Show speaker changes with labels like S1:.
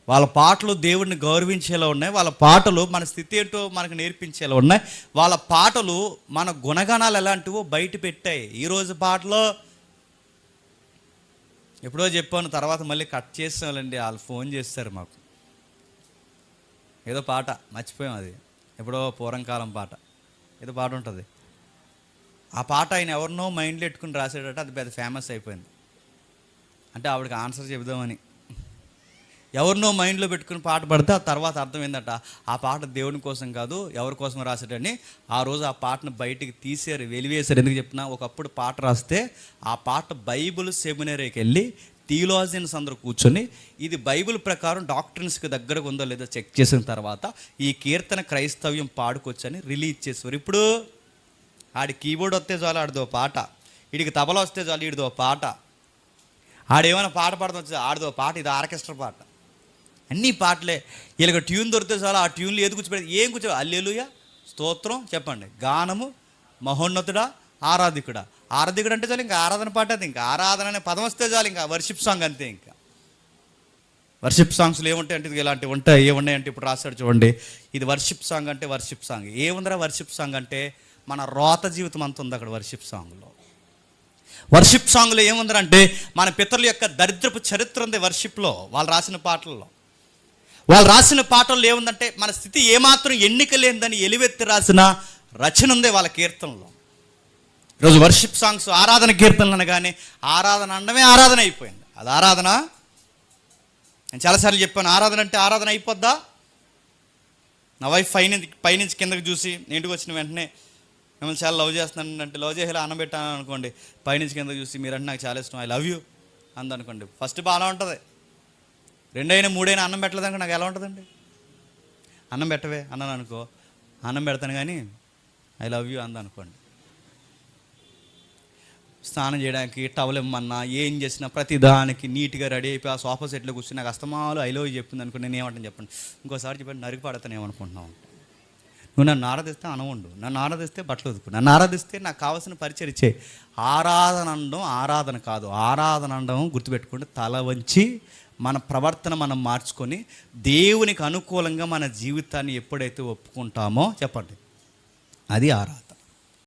S1: వాళ్ళ పాటలు దేవుడిని గౌరవించేలా ఉన్నాయి. వాళ్ళ పాటలు మన స్థితి ఏంటో మనకు నేర్పించేలా ఉన్నాయి. వాళ్ళ పాటలు మన గుణగణాలు ఎలాంటివో బయట పెట్టాయి. ఈరోజు పాటలో ఎప్పుడో చెప్పాను, తర్వాత మళ్ళీ కట్ చేసామండి. వాళ్ళు ఫోన్ చేస్తారు మాకు, ఏదో పాట మర్చిపోయాం, అది ఎప్పుడో పూర్వకాలం పాట, ఏదో పాట ఉంటుంది. ఆ పాట ఆయన ఎవరినో మైండ్లో పెట్టుకుని రాసాడట, అది పెద్ద ఫేమస్ అయిపోయింది. అంటే ఆవిడకి ఆన్సర్ చెబుదామని ఎవరినో మైండ్లో పెట్టుకుని పాట పడితే ఆ తర్వాత అర్థం ఏంటంట, ఆ పాట దేవుని కోసం కాదు, ఎవరి కోసం రాసాడని. ఆ రోజు ఆ పాటను బయటికి తీసారు, వెలివేశారు. ఎందుకు చెప్పినా, ఒకప్పుడు పాట రాస్తే ఆ పాట బైబిల్ సెమినరీకి వెళ్ళి థియోలాజియన్స్ అందరూ కూర్చొని ఇది బైబిల్ ప్రకారం డాక్టర్స్కి దగ్గరకు ఉందో లేదో చెక్ చేసిన తర్వాత ఈ కీర్తన క్రైస్తవ్యం పాడుకోవచ్చని రిలీజ్ చేసేవారు. ఇప్పుడు ఆడి కీబోర్డ్ వస్తే చాలు ఆడిదో పాట, వీడికి తబలా వస్తే చాలు వీడిదో పాట, ఆడేమైనా పాట పాడడం వచ్చి ఆడిదో పాట, ఇది ఆర్కెస్ట్రా పాట, అన్నీ పాటలే. వీళ్ళకి ట్యూన్ దొరికితే చాలు ఆ ట్యూన్లు ఏది కూర్చోబెట్టి ఏం కూర్చో, హల్లెలూయా, స్తోత్రం, చెప్పండి, గానము, మహోన్నతుడా, ఆరాధికుడా. ఆరాధికుడు అంటే చాలు, ఇంకా ఆరాధన పాట, అది ఇంకా ఆరాధన అనే పదం వస్తే చాలు, ఇంకా వర్షిప్ సాంగ్ అంతే. ఇంకా వర్షిప్ సాంగ్స్లో ఏముంటాయి అంటే ఇలాంటివి ఉంటాయి. ఏమున్నాయి అంటే ఇప్పుడు రాశాడు చూడండి, ఇది వర్షిప్ సాంగ్ అంటే వర్షిప్ సాంగ్ ఏముందిరా, వర్షిప్ సాంగ్ అంటే మన రోత జీవితం అంత ఉంది అక్కడ వర్షిప్ సాంగ్లో. వర్షిప్ సాంగ్లో ఏముందంటే మన పితరుల యొక్క దరిద్రపు చరిత్ర ఉంది వర్షిప్లో. వాళ్ళు రాసిన పాటల్లో, వాళ్ళు రాసిన పాటల్లో ఏముందంటే మన స్థితి ఏమాత్రం ఎన్నిక లేదని ఎలివెత్తి రాసిన రచన ఉంది వాళ్ళ కీర్తనలో. ఈరోజు వర్షిప్ సాంగ్స్ ఆరాధన కీర్తనలు అనగానే ఆరాధన అనడమే ఆరాధన అయిపోయింది. అది ఆరాధన. నేను చాలాసార్లు చెప్పాను, ఆరాధన అంటే ఆరాధన అయిపోద్దా? నా వైఫ్ పైనుంచి కిందకి చూసి ఇంటికి వచ్చిన వెంటనే మిమ్మల్ని చాలా లవ్ చేస్తున్నాను అంటే, లవ్ చేసేలా అన్నం పెట్టాను అనుకోండి, పైనుంచి కిందకి చూసి మీరంటే నాకు చాలా ఇష్టం, ఐ లవ్ యూ అందనుకోండి, ఫస్ట్ బాగానే ఉంటుంది. 2 అయినా 3 అయినా అన్నం పెట్టలేదనుకో నాకు ఎలా ఉంటుందండి? అన్నం పెట్టవే అన్నాను అనుకో, అన్నం పెడతాను కానీ ఐ లవ్ యూ అందనుకోండి. స్నానం చేయడానికి టవల్ ఇమ్మన్నా ఏం చేసినా ప్రతిదానికి నీట్గా రెడీ అయిపోయి ఆ సోఫా సెట్లో కూర్చుని నాకు అస్తమాలు ఐ లవ్ యూ చెప్పింది అనుకో, నేను ఏమంటాను చెప్పండి, ఇంకోసారి చెప్పండి నరికి పడతాను ఏమనుకుంటున్నావు. నువ్వు నన్ను ఆరాధిస్తే అనవండు, నన్ను ఆరాధిస్తే బట్టలు వదుకు, నన్ను ఆరాధిస్తే నాకు కావాల్సిన పరిచయం ఇచ్చే. ఆరాధన అనడం ఆరాధన కాదు, ఆరాధన అనడం గుర్తుపెట్టుకుంటే తల వంచి మన ప్రవర్తన మనం మార్చుకొని దేవునికి అనుకూలంగా మన జీవితాన్ని ఎప్పుడైతే ఒప్పుకుంటామో చెప్పండి, అది ఆరాధన.